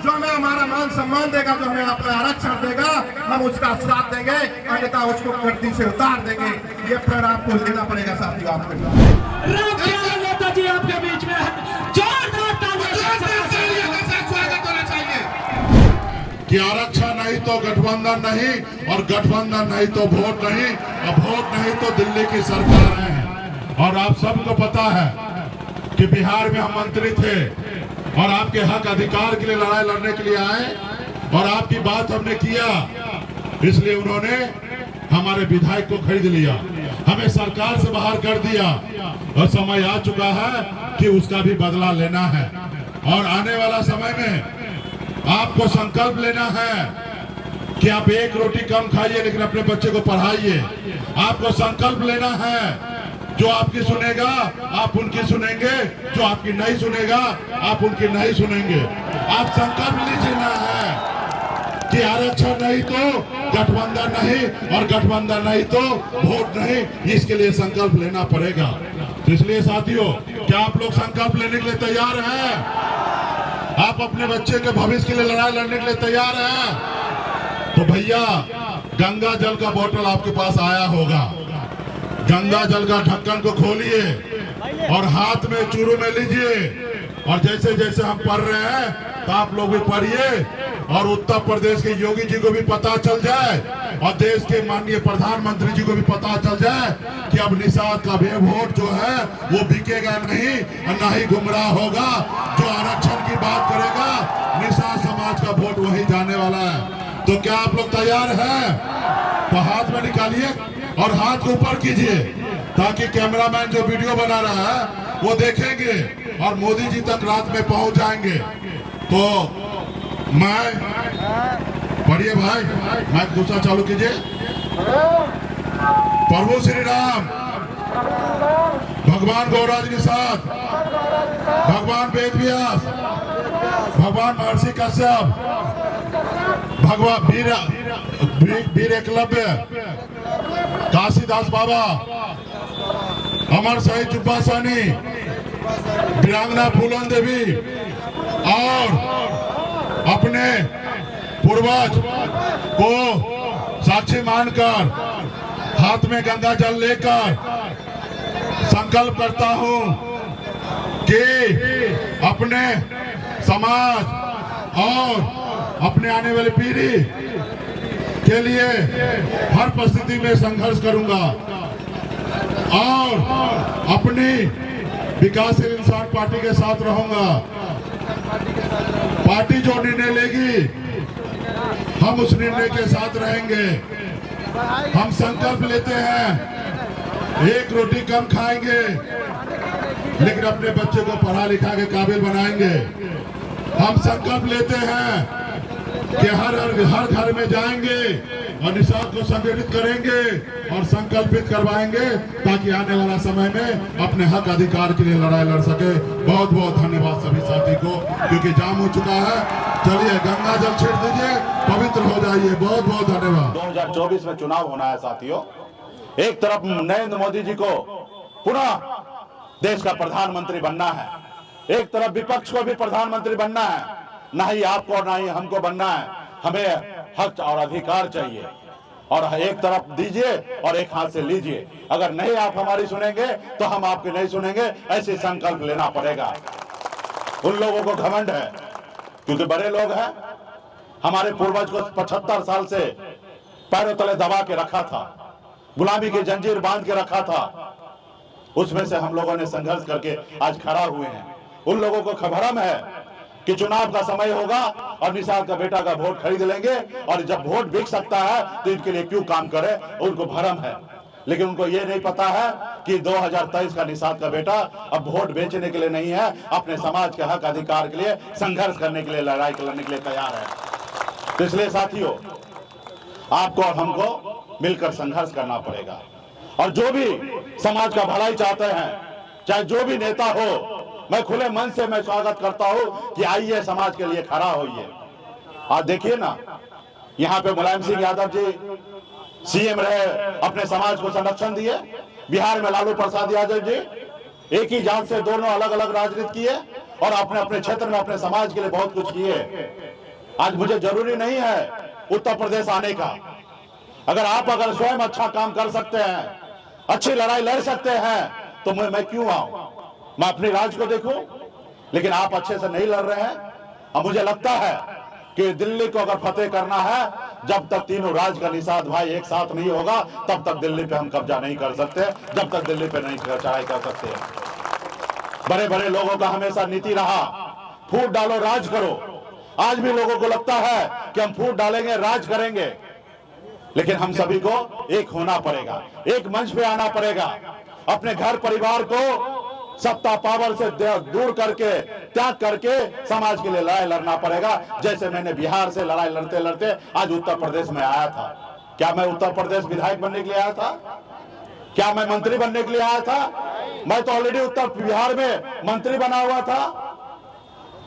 जो हमें हमारा मान सम्मान देगा, जो हमें अपना आरक्षण देगा, हम उसका साथ देंगे, अन्यथा उसको धरती से उतार देंगे। ये प्रण आपको लेना पड़ेगा साथियों। आपके नेताजी आपके बीच में जोरदार तालियों से स्वागत होना चाहिए कि आरक्षण नहीं तो गठबंधन नहीं, और गठबंधन नहीं तो वोट नहीं, और वोट नहीं तो दिल्ली की सरकार है। और आप सबको पता है कि बिहार में हम मंत्री थे और आपके हक अधिकार के लिए लड़ाई लड़ने के लिए आए, और आपकी बात हमने किया, इसलिए उन्होंने हमारे विधायक को खरीद लिया, हमें सरकार से बाहर कर दिया, और समय आ चुका है कि उसका भी बदला लेना है। और आने वाला समय में आपको संकल्प लेना है कि आप एक रोटी कम खाइए लेकिन अपने बच्चे को पढ़ाइए। आपको संकल्प लेना है, जो आपकी सुनेगा आप उनकी सुनेंगे, जो आपकी नहीं सुनेगा आप उनकी नहीं सुनेंगे। आप संकल्प लीजिए है कि आरक्षण नहीं तो गठबंधन नहीं, और गठबंधन नहीं तो वोट नहीं, इसके लिए संकल्प लेना पड़ेगा। तो इसलिए साथियों, क्या आप लोग संकल्प लेने के लिए तैयार हैं? आप अपने बच्चे के भविष्य के लिए लड़ाई लड़ने के लिए तैयार हैं? तो भैया, गंगा जल का बोतल आपके पास आया होगा, गंगा जल का ढक्कन को खोलिए और हाथ में चूरू में लीजिए, और जैसे जैसे हम पढ़ रहे हैं तो आप लोग भी पढ़िए, और उत्तर प्रदेश के योगी जी को भी पता चल जाए, और देश के माननीय प्रधानमंत्री जी को भी पता चल जाए कि अब निषाद का वोट जो है वो बिकेगा नहीं, और ना ही गुमराह होगा। जो आरक्षण की बात करेगा, निषाद समाज का वोट वही जाने वाला है। तो क्या आप लोग तैयार हैं? तो हाथ में निकालिए और हाथ को ऊपर कीजिए, ताकि कैमरामैन जो वीडियो बना रहा है वो देखेंगे और मोदी जी तक रात में पहुंच जाएंगे। तो मैं पढ़िए भाई, मैं दूसरा चालू कीजिए। प्रभु श्री राम, भगवान गौराज निषाद, भगवान वेद व्यास, भगवान महर्षि कश्यप, भगवान वीर एकलव्य, काशीदास बाबा, अमर शहीद जुब्बा साहनी, वीरांगना फूलन देवी, और अपने पूर्वज को साक्षी मानकर हाथ में गंगा जल लेकर संकल्प करता हूं कि अपने समाज और अपने आने वाली पीढ़ी के लिए हर परिस्थिति में संघर्ष करूंगा, और अपनी विकासशील इंसान पार्टी के साथ रहूंगा। पार्टी जो निर्णय लेगी हम उस निर्णय के साथ रहेंगे। हम संकल्प लेते हैं, एक रोटी कम खाएंगे लेकिन अपने बच्चे को पढ़ा लिखा के काबिल बनाएंगे। हम संकल्प लेते हैं कि हर घर में जाएंगे और निषाद को संगठित करेंगे और संकल्पित करवाएंगे, ताकि आने वाला समय में अपने हक अधिकार के लिए लड़ाई लड़ सके। बहुत बहुत धन्यवाद सभी साथी को, क्योंकि जाम हो चुका है। चलिए गंगा जल छिड़ दीजिए, पवित्र हो जाइए। बहुत बहुत धन्यवाद। 2024 में चुनाव होना है साथियों। एक तरफ नरेंद्र मोदी जी को पुनः देश का प्रधानमंत्री बनना है, एक तरफ विपक्ष को भी प्रधानमंत्री बनना है। ना ही आपको और ना ही हमको बनना है, हमें हक और अधिकार चाहिए, और एक तरफ दीजिए और एक हाथ से लीजिए। अगर नहीं आप हमारी सुनेंगे तो हम आपकी नहीं सुनेंगे, ऐसे संकल्प लेना पड़ेगा। उन लोगों को घमंड है क्योंकि बड़े लोग हैं, हमारे पूर्वज को 75 साल से पैरों तले दबा के रखा था, गुलामी की जंजीर बांध के रखा था, उसमें से हम लोगों ने संघर्ष करके आज खड़ा हुए हैं। उन लोगों को भ्रम है कि चुनाव का समय होगा और निषाद का बेटा का वोट खरीद लेंगे, और जब वोट बिक सकता है तो इनके लिए क्यों काम करे, उनको भ्रम है। लेकिन उनको ये नहीं पता है कि 2023 का निषाद का बेटा अब वोट बेचने के लिए नहीं है, अपने समाज के हक अधिकार के लिए संघर्ष करने के लिए, लड़ाई करने के लिए तैयार है। तो इसलिए साथियों, आपको और हमको मिलकर संघर्ष करना पड़ेगा, और जो भी समाज का भलाई चाहते हैं, चाहे जो भी नेता हो, मैं खुले मन से मैं स्वागत करता हूं कि आइए समाज के लिए खड़ा होइए। आज देखिए ना, यहाँ पे मुलायम सिंह यादव जी सीएम रहे, अपने समाज को संरक्षण दिए। बिहार में लालू प्रसाद यादव जी एक ही जात से दोनों अलग अलग राजनीति किए, और अपने अपने क्षेत्र में अपने समाज के लिए बहुत कुछ किए। आज मुझे जरूरी नहीं है उत्तर प्रदेश आने का। अगर स्वयं अच्छा काम कर सकते हैं, अच्छी लड़ाई लड़ सकते हैं, तो मैं क्यों आऊं? मैं अपनी राज्य को देखूं। लेकिन आप अच्छे से नहीं लड़ रहे हैं। अब मुझे लगता है कि दिल्ली को अगर फतेह करना है, जब तक तीनों राज्य का निषाद भाई एक साथ नहीं होगा, तब तक दिल्ली पे हम कब्जा नहीं कर सकते, जब तक दिल्ली पे नहीं चढ़ाई कर सकते। बड़े बड़े लोगों का हमेशा नीति रहा, फूट डालो राज करो। आज भी लोगों को लगता है कि हम फूट डालेंगे राज करेंगे, लेकिन हम सभी को एक होना पड़ेगा, एक मंच पे आना पड़ेगा। अपने घर परिवार को सत्ता पावर से दूर करके, त्याग करके समाज के लिए लड़ाई लड़ना पड़ेगा। जैसे मैंने बिहार से लड़ाई लड़ते लड़ते आज उत्तर प्रदेश में आया था। क्या मैं उत्तर प्रदेश विधायक बनने के लिए आया था? क्या मैं मंत्री बनने के लिए आया था? मैं तो ऑलरेडी उत्तर बिहार में मंत्री बना हुआ था,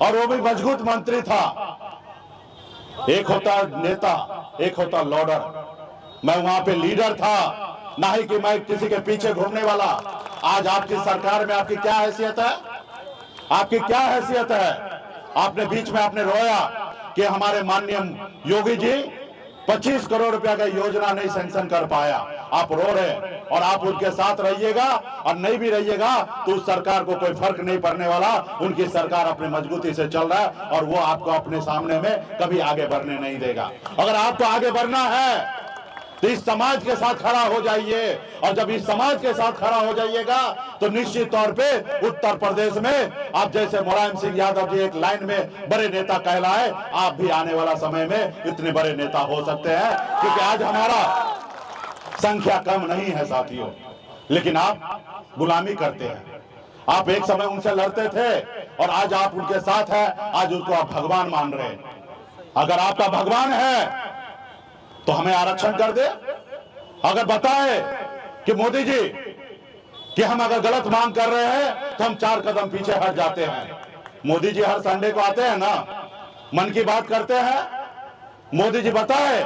और वो भी मजबूत मंत्री था। एक होता नेता, एक होता लॉर्डर। मैं वहां पे लीडर था, ना ही कि मैं किसी के पीछे घूमने वाला। आज आपकी सरकार में आपकी क्या हैसियत है? आपकी क्या हैसियत है? आपने बीच में आपने रोया कि हमारे माननीय योगी जी 25 करोड़ रुपया का योजना नहीं सैंक्शन कर पाया। आप रो रहे, और आप उनके साथ रहिएगा, और नहीं भी रहिएगा तो उस सरकार को कोई फर्क नहीं पड़ने वाला। उनकी सरकार अपनी मजबूती से चल रहा है, और वो आपको अपने सामने में कभी आगे बढ़ने नहीं देगा। अगर आपको आगे बढ़ना है तो इस समाज के साथ खड़ा हो जाइए, और जब इस समाज के साथ खड़ा हो जाइएगा तो निश्चित तौर पे उत्तर प्रदेश में आप जैसे मुलायम सिंह यादव जी एक लाइन में बड़े नेता कहलाए, आप भी आने वाला समय में इतने बड़े नेता हो सकते हैं। क्योंकि आज हमारा संख्या कम नहीं है साथियों, लेकिन आप गुलामी करते हैं। आप एक समय उनसे लड़ते थे, और आज आप उनके साथ हैं। आज उसको आप भगवान मान रहे हैं। अगर आपका भगवान है तो हमें आरक्षण कर दे। अगर बताए कि मोदी जी कि हम अगर गलत मांग कर रहे हैं तो हम 4 कदम पीछे हट जाते हैं। मोदी जी हर संडे को आते हैं ना, मन की बात करते हैं। मोदी जी बताए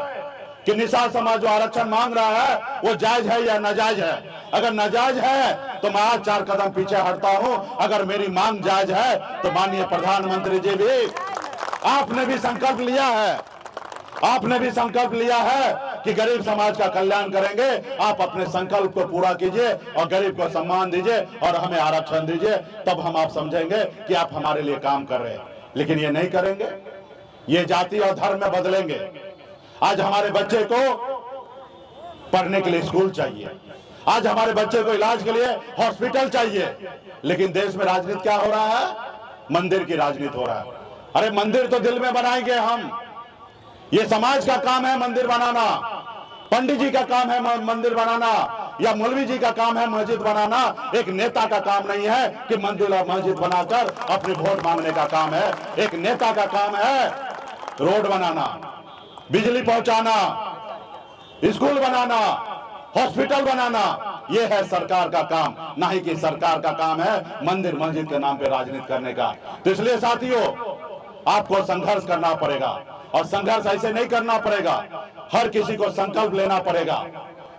कि निषाद समाज जो आरक्षण मांग रहा है वो जायज है या नाजायज है। अगर नाजायज है तो मैं आज 4 कदम पीछे हटता हूं। अगर मेरी मांग जायज है तो माननीय प्रधानमंत्री जी भी, आपने भी संकल्प लिया है, आपने भी संकल्प लिया है कि गरीब समाज का कल्याण करेंगे। आप अपने संकल्प को पूरा कीजिए, और गरीब को सम्मान दीजिए, और हमें आरक्षण दीजिए। तब हम आप समझेंगे कि आप हमारे लिए काम कर रहे हैं। लेकिन ये नहीं करेंगे, ये जाति और धर्म में बदलेंगे। आज हमारे बच्चे को पढ़ने के लिए स्कूल चाहिए, आज हमारे बच्चे को इलाज के लिए हॉस्पिटल चाहिए, लेकिन देश में राजनीति क्या हो रहा है? मंदिर की राजनीति हो रहा है। अरे मंदिर तो दिल में बनाएंगे हम, ये समाज का काम है मंदिर बनाना, पंडित जी का काम है मंदिर बनाना, या मौलवी जी का काम है मस्जिद बनाना। एक नेता का काम नहीं है कि मंदिर और मस्जिद बनाकर अपने वोट मांगने का काम है। एक नेता का काम है रोड बनाना, बिजली पहुंचाना, स्कूल बनाना, हॉस्पिटल बनाना। यह है सरकार का काम, ना ही कि सरकार का काम है मंदिर मस्जिद के नाम पे राजनीति करने का। तो इसलिए साथियों, आपको संघर्ष करना पड़ेगा, और संघर्ष ऐसे नहीं करना पड़ेगा। हर किसी को संकल्प लेना पड़ेगा।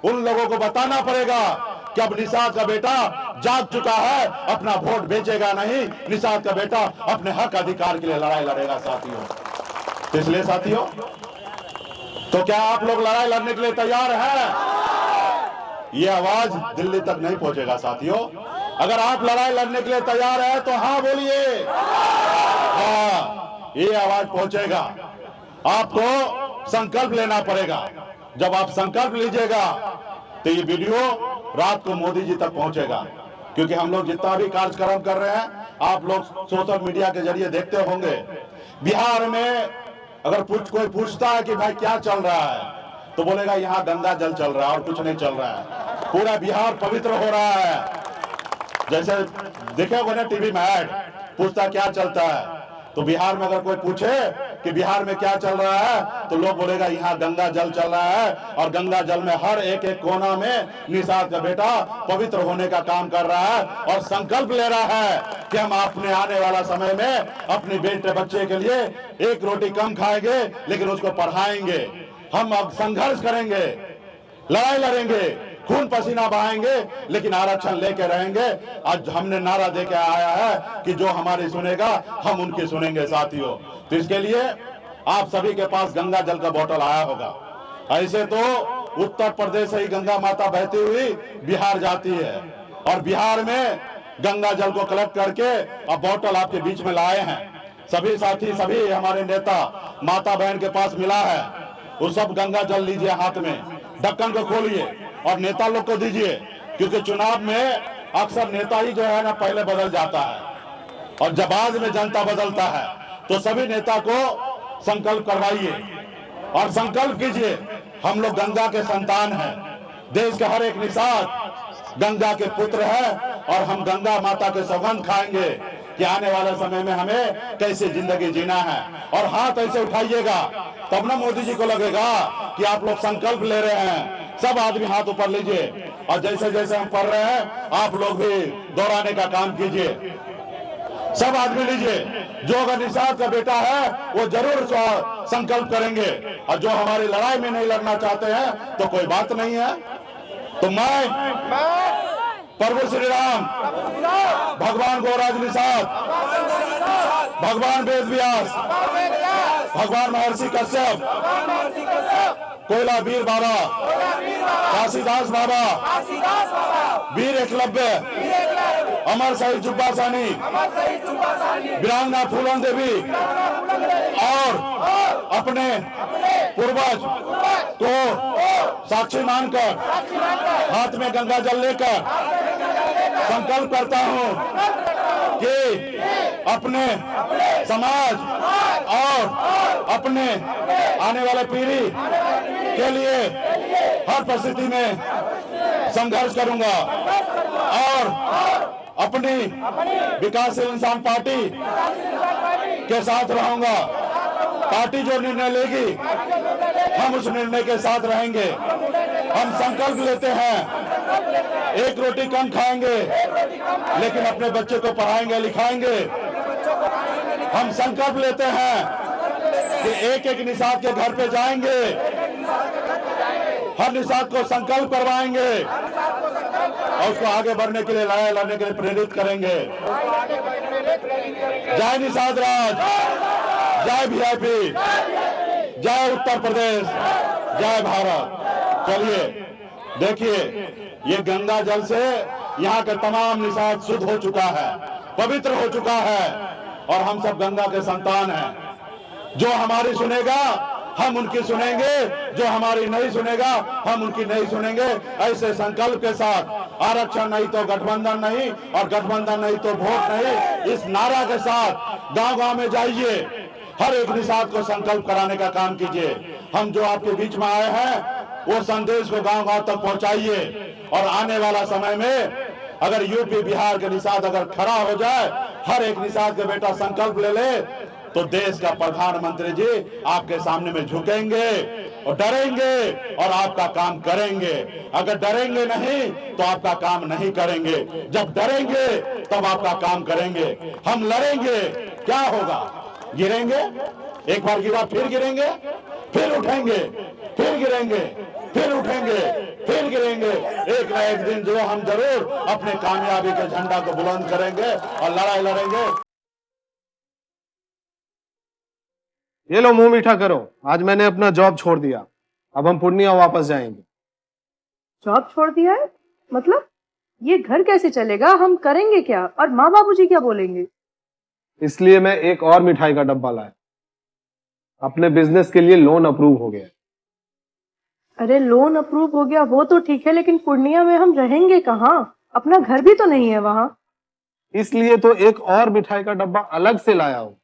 उन लोगों को बताना पड़ेगा कि अब निषाद का बेटा जाग चुका है, अपना वोट बेचेगा नहीं। निषाद का बेटा अपने हक अधिकार के लिए लड़ाई लड़ेगा साथियों। तो इसलिए साथियों, तो क्या आप लोग लड़ाई लड़ने के लिए तैयार हैं? ये आवाज दिल्ली तक नहीं पहुंचेगा साथियों। अगर आप लड़ाई लड़ने के लिए तैयार हैं तो हाँ बोलिए। हाँ, ये आवाज पहुंचेगा। आपको संकल्प लेना पड़ेगा। जब आप संकल्प लीजिएगा तो ये वीडियो रात को मोदी जी तक पहुंचेगा। क्योंकि हम लोग जितना भी कार्यक्रम कर रहे हैं, आप लोग सोशल मीडिया के जरिए देखते होंगे। बिहार में अगर कोई पूछता है कि भाई क्या चल रहा है, तो बोलेगा यहाँ गंगा जल चल रहा है और कुछ नहीं चल रहा है। पूरा बिहार पवित्र हो रहा है। जैसे देखे हो ना टीवी में ऐड, पूछता क्या चलता है, तो बिहार में अगर कोई पूछे कि बिहार में क्या चल रहा है, तो लोग बोलेगा यहाँ गंगा जल चल रहा है। और गंगा जल में हर एक एक कोना में निषाद का बेटा पवित्र होने का काम कर रहा है, और संकल्प ले रहा है कि हम अपने आने वाला समय में अपने बेटे बच्चे के लिए एक रोटी कम खाएंगे, लेकिन उसको पढ़ाएंगे। हम अब संघर्ष करेंगे, लड़ाई लड़ेंगे, खून पसीना बहाएंगे, लेकिन आरक्षण लेके रहेंगे। आज हमने नारा देके आया है कि जो हमारी सुनेगा हम उनकी सुनेंगे साथियों। तो इसके लिए आप सभी के पास गंगा जल का बोतल आया होगा। ऐसे तो उत्तर प्रदेश से ही गंगा माता बहती हुई बिहार जाती है, और बिहार में गंगा जल को कलेक्ट करके अब बोतल आपके बीच में लाए हैं। सभी साथी, सभी हमारे नेता माता बहन के पास मिला है, वो सब गंगा जल लीजिए हाथ में, ढक्कन को खोलिए और नेता लोग को दीजिए, क्योंकि चुनाव में अक्सर नेता ही जो है ना पहले बदल जाता है, और जब बाद में जनता बदलता है। तो सभी नेता को संकल्प करवाइए और संकल्प कीजिए, हम लोग गंगा के संतान हैं, देश के हर एक निषाद गंगा के पुत्र है, और हम गंगा माता के सौगंध खाएंगे कि आने वाले समय में हमें कैसे जिंदगी जीना है। और हाथ ऐसे उठाइएगा तब ना मोदी जी को लगेगा कि आप लोग संकल्प ले रहे हैं। सब आदमी हाथ ऊपर लीजिए, और जैसे जैसे हम पढ़ रहे हैं आप लोग भी दोहराने का काम कीजिए। सब आदमी लीजिए, जो अगर निषाद का बेटा है वो जरूर संकल्प करेंगे, और जो हमारी लड़ाई में नहीं लड़ना चाहते हैं तो कोई बात नहीं है। तो मैं प्रभु श्री राम, भगवान गौराज निषाद, भगवान वेद व्यास, भगवान महर्षि कश्यप, कोयला वीर बाबा, काशीदास बाबा, वीर एकलव्य, अमर शहीद जुब्बा सानी, वीरांगना फूलन देवी, और अपने पूर्वज को साक्षी मानकर हाथ में गंगा जल लेकर संकल्प करता हूं कि अपने समाज और अपने आने वाले पीढ़ी के लिए हर परिस्थिति में संघर्ष करूंगा, और अपनी विकासशील इंसान पार्टी के साथ रहूंगा। पार्टी जो निर्णय लेगी हम उस निर्णय के साथ रहेंगे। हम संकल्प लेते हैं, एक रोटी कम खाएंगे लेकिन अपने बच्चे को पढ़ाएंगे लिखाएंगे। हम संकल्प लेते हैं कि एक एक निषाद के घर पे जाएंगे, हर निषाद को संकल्प करवाएंगे और उसको आगे बढ़ने के लिए, लड़ाई लड़ने के लिए प्रेरित करेंगे। जय निषाद राज, जय वीआईपी, जय उत्तर प्रदेश, जय भारत। चलिए देखिए, ये गंगा जल से यहाँ के तमाम निषाद शुद्ध हो चुका है, पवित्र हो चुका है, और हम सब गंगा के संतान हैं। जो हमारी सुनेगा हम उनकी सुनेंगे, जो हमारी नहीं सुनेगा हम उनकी नहीं सुनेंगे। ऐसे संकल्प के साथ आरक्षण नहीं तो गठबंधन नहीं, और गठबंधन नहीं तो वोट नहीं, इस नारा के साथ गांव-गांव में जाइए, हर एक निषाद को संकल्प कराने का काम कीजिए। हम जो आपके बीच में आए हैं वो संदेश को गांव-गांव तक पहुंचाइए, और आने वाला समय में अगर यूपी बिहार के निषाद अगर खड़ा हो जाए, हर एक निषाद के बेटा संकल्प ले ले, तो देश का प्रधानमंत्री जी आपके सामने में झुकेंगे और डरेंगे और आपका काम करेंगे। अगर डरेंगे नहीं तो आपका काम नहीं करेंगे, जब डरेंगे तब आपका काम करेंगे। हम लड़ेंगे, क्या होगा? गिरेंगे, एक बार गिरा फिर गिरेंगे, फिर उठेंगे, फिर गिरेंगे, फिर उठेंगे, फिर गिरेंगे। एक ना एक दिन जो हम जरूर अपने कामयाबी के झंडा को बुलंद करेंगे और लड़ाई लड़ेंगे। ये लो मुंह मीठा करो, आज मैंने अपना जॉब छोड़ दिया, अब हम पूर्णिया वापस जाएंगे। जॉब छोड़ दिया है? मतलब ये घर कैसे चलेगा? हम करेंगे क्या? और माँ बाबूजी क्या बोलेंगे? इसलिए मैं एक और मिठाई का डब्बा लाया, अपने बिजनेस के लिए लोन अप्रूव हो गया। अरे लोन अप्रूव हो गया वो तो ठीक है, लेकिन पूर्णिया में हम रहेंगे कहाँ? अपना घर भी तो नहीं है वहाँ। इसलिए तो एक और मिठाई का डब्बा अलग से लाया हूँ।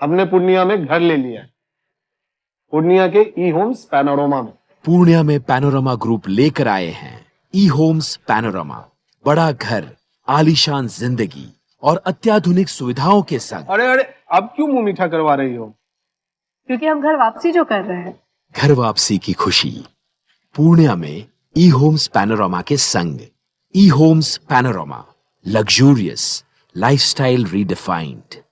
हमने पूर्णिया में घर ले लिया है, पूर्णिया के ई होम्स पैनोरमा में। पूर्णिया में पैनोरमा ग्रुप लेकर आए हैं ई होम्स पैनोरमा। बड़ा घर, आलीशान जिंदगी और अत्याधुनिक सुविधाओं के संग। अरे अब क्यों मुंह मीठा करवा रही हो? क्योंकि हम घर वापसी जो कर रहे हैं। घर वापसी की खुशी पूर्णिया में ई होम्स पैनोरमा के संग। ई homes panorama, luxurious lifestyle redefined.